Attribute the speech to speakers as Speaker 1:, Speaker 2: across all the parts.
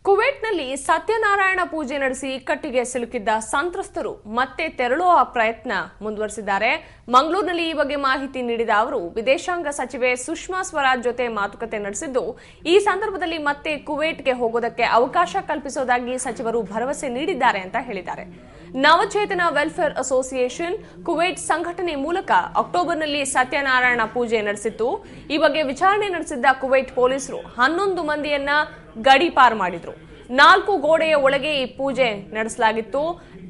Speaker 1: ಕುವೈಟ್ನಲ್ಲಿ ಸತ್ಯನಾರಾಯಣ ಪೂಜೆ ನಡೆಸಿ ಇಕ್ಕಟ್ಟಿಗೆ ಸಿಲುಕಿದ್ದ ಸಂತ್ರಸ್ತರು ಮತ್ತೆ ತೆರಳುವ ಪ್ರಯತ್ನ ಮುಂದುವರೆಸಿದ್ದಾರೆ. ಮಂಗಳೂರಿನಲ್ಲಿ ಈ ಬಗ್ಗೆ ಮಾಹಿತಿ ನೀಡಿದ ಅವರು ವಿದೇಶಾಂಗ ಸಚಿವೆ ಸುಷ್ಮಾ ಸ್ವರಾಜ್ ಜೊತೆ ಮಾತುಕತೆ ನಡೆಸಿದ್ದು, ಈ ಸಂದರ್ಭದಲ್ಲಿ ಮತ್ತೆ ಕುವೈಟ್ಗೆ ಹೋಗೋದಕ್ಕೆ ಅವಕಾಶ ಕಲ್ಪಿಸುವುದಾಗಿ ಸಚಿವರು ಭರವಸೆ ನೀಡಿದ್ದಾರೆ ಅಂತ ಹೇಳಿದ್ದಾರೆ. ನವಚೇತನ ವೆಲ್ಫೇರ್ ಅಸೋಸಿಯೇಷನ್ ಕುವೈಟ್ ಸಂಘಟನೆ ಮೂಲಕ ಅಕ್ಟೋಬರ್ನಲ್ಲಿ ಸತ್ಯನಾರಾಯಣ ಪೂಜೆ ನಡೆಸಿತ್ತು. ಈ ಬಗ್ಗೆ ವಿಚಾರಣೆ ನಡೆಸಿದ್ದ ಕುವೈಟ್ ಪೊಲೀಸರು 11 ಮಂದಿಯನ್ನ ಗಡೀಪಾರು ಮಾಡಿದ್ರು. 4 ಗೋಡೆಯ ಒಳಗೆ ಈ ಪೂಜೆ ನಡೆಸಲಾಗಿತ್ತು.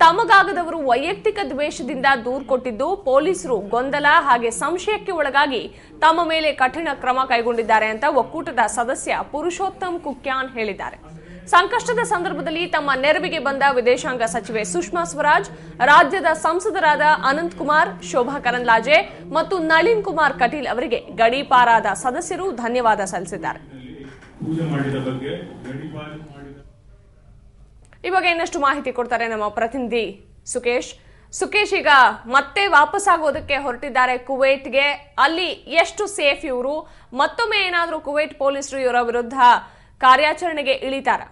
Speaker 1: ತಮಗಾಗದವರು ವೈಯಕ್ತಿಕ ದ್ವೇಷದಿಂದ ದೂರು ಕೊಟ್ಟಿದ್ದು, ಪೊಲೀಸರು ಗೊಂದಲ ಹಾಗೆ ಸಂಶಯಕ್ಕೆ ಒಳಗಾಗಿ ತಮ್ಮ ಮೇಲೆ ಕಠಿಣ ಕ್ರಮ ಕೈಗೊಂಡಿದ್ದಾರೆ ಅಂತ ಒಕ್ಕೂಟದ ಸದಸ್ಯ ಪುರುಷೋತ್ತಮ್ ಕುಕ್ಯಾನ್ ಹೇಳಿದ್ದಾರೆ. ಸಂಕಷ್ಟದ ಸಂದರ್ಭದಲ್ಲಿ ತಮ್ಮ ನೆರವಿಗೆ ಬಂದ ವಿದೇಶಾಂಗ ಸಚಿವೆ ಸುಷ್ಮಾ ಸ್ವರಾಜ್, ರಾಜ್ಯದ ಸಂಸದರಾದ ಅನಂತ್ ಕುಮಾರ್, ಶೋಭಾ ಕರಂದ್ಲಾಜೆ ಮತ್ತು ನಳಿನ್ ಕುಮಾರ್ ಕಟೀಲ್ ಅವರಿಗೆ ಗಡೀಪಾರಾದ ಸದಸ್ಯರು ಧನ್ಯವಾದ ಸಲ್ಲಿಸಿದ್ದಾರೆ. ಈ ಬಗ್ಗೆ ಇನ್ನಷ್ಟು ಮಾಹಿತಿ ಕೊಡ್ತಾರೆ ನಮ್ಮ ಪ್ರತಿನಿಧಿ ಸುಕೇಶ್. ಈಗ ಮತ್ತೆ ವಾಪಸ್ ಆಗೋದಕ್ಕೆ ಹೊರಟಿದ್ದಾರೆ ಕುವೈಟ್ಗೆ. ಅಲ್ಲಿ ಎಷ್ಟು ಸೇಫ್ ಇವರು? ಮತ್ತೊಮ್ಮೆ ಏನಾದರೂ ಕುವೈಟ್ ಪೊಲೀಸರು ಇವರ ವಿರುದ್ಧ ಕಾರ್ಯಾಚರಣೆಗೆ ಇಳಿತಾರ?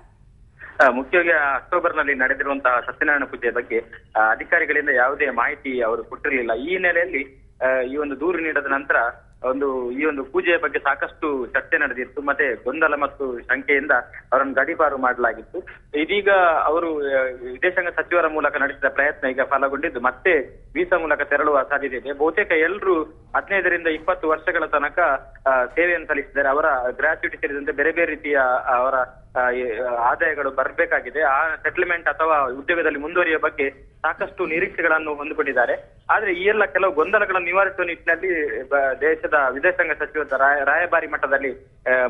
Speaker 2: ಮುಖ್ಯವಾಗಿ ಅಕ್ಟೋಬರ್ನಲ್ಲಿ ನಡೆದಿರುವಂತಹ ಸತ್ಯನಾರಾಯಣ ಪೂಜೆ ಬಗ್ಗೆ ಅಧಿಕಾರಿಗಳಿಂದ ಯಾವುದೇ ಮಾಹಿತಿ ಅವರು ಕೊಟ್ಟಿರಲಿಲ್ಲ. ಈ ಹಿನ್ನೆಲೆಯಲ್ಲಿ ಈ ಒಂದು ದೂರು ನೀಡಿದ ನಂತರ ಈ ಒಂದು ಪೂಜೆಯ ಬಗ್ಗೆ ಸಾಕಷ್ಟು ಚರ್ಚೆ ನಡೆದಿತ್ತು. ಮತ್ತೆ ಗೊಂದಲ ಮತ್ತು ಶಂಕೆಯಿಂದ ಅವರನ್ನು ಗಡೀಪಾರು ಮಾಡಲಾಗಿತ್ತು. ಇದೀಗ ಅವರು ವಿದೇಶಾಂಗ ಸಚಿವರ ಮೂಲಕ ನಡೆಸಿದ ಪ್ರಯತ್ನ ಈಗ ಫಲಗೊಂಡಿದ್ದು ಮತ್ತೆ ವೀಸಾ ಮೂಲಕ ತೆರಳುವ ಸಾಧ್ಯತೆ ಇದೆ. ಬಹುತೇಕ ಎಲ್ಲರೂ 15ರಿಂದ 20 ವರ್ಷಗಳ ತನಕ ಸೇವೆಯನ್ನು ಸಲ್ಲಿಸಿದ್ದಾರೆ. ಅವರ ಗ್ರಾಚ್ಯುಟಿ ಸೇರಿದಂತೆ ಬೇರೆ ಬೇರೆ ರೀತಿಯ ಅವರ ಆದಾಯಗಳು ಬರಬೇಕಾಗಿದೆ. ಆ ಸೆಟಲ್ಮೆಂಟ್ ಅಥವಾ ಉದ್ಯೋಗದಲ್ಲಿ ಮುಂದುವರಿಯುವ ಬಗ್ಗೆ ಸಾಕಷ್ಟು ನಿರೀಕ್ಷೆಗಳನ್ನು ಹೊಂದಿಕೊಂಡಿದ್ದಾರೆ. ಆದ್ರೆ ಈ ಎಲ್ಲ ಕೆಲವು ಗೊಂದಲಗಳನ್ನು ನಿವಾರಿಸುವ ನಿಟ್ಟಿನಲ್ಲಿ ದೇಶದ ವಿದೇಶಾಂಗ ಸಚಿವರ ರಾಯಭಾರಿ ಮಟ್ಟದಲ್ಲಿ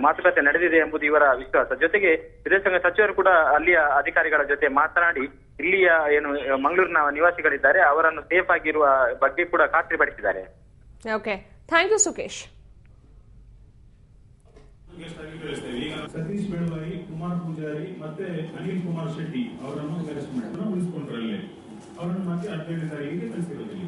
Speaker 2: ಮಾತುಕತೆ ನಡೆದಿದೆ ಎಂಬುದು ಇವರ ವಿಶ್ವಾಸ. ಜೊತೆಗೆ ವಿದೇಶಾಂಗ ಸಚಿವರು ಕೂಡ ಅಲ್ಲಿಯ ಅಧಿಕಾರಿಗಳ ಜೊತೆ ಮಾತನಾಡಿ ಇಲ್ಲಿಯ ಏನು ಮಂಗಳೂರಿನ ನಿವಾಸಿಗಳಿದ್ದಾರೆ ಅವರನ್ನು ಸೇಫ್ ಆಗಿರುವ ಬಗ್ಗೆ ಕೂಡ ಖಾತ್ರಿಪಡಿಸಿದ್ದಾರೆ.
Speaker 1: Okay, thank you Sukesh.
Speaker 3: Satish Belvai, Kumar Poojari ಮತ್ತೆ ಅನಿಲ್ ಕುಮಾರ್ ಶೆಟ್ಟಿ ಅವರನ್ನು ಅರೆಸ್ಟ್ ಮಾಡಿ ಉಳಿಸಿಕೊಂಡ್ರಲ್ಲಿ ಅವರನ್ನು ಮತ್ತೆ 15 ತಾರೀಕಿಗೆ ಕಳಿಸಿರೋದಿಲ್ಲ.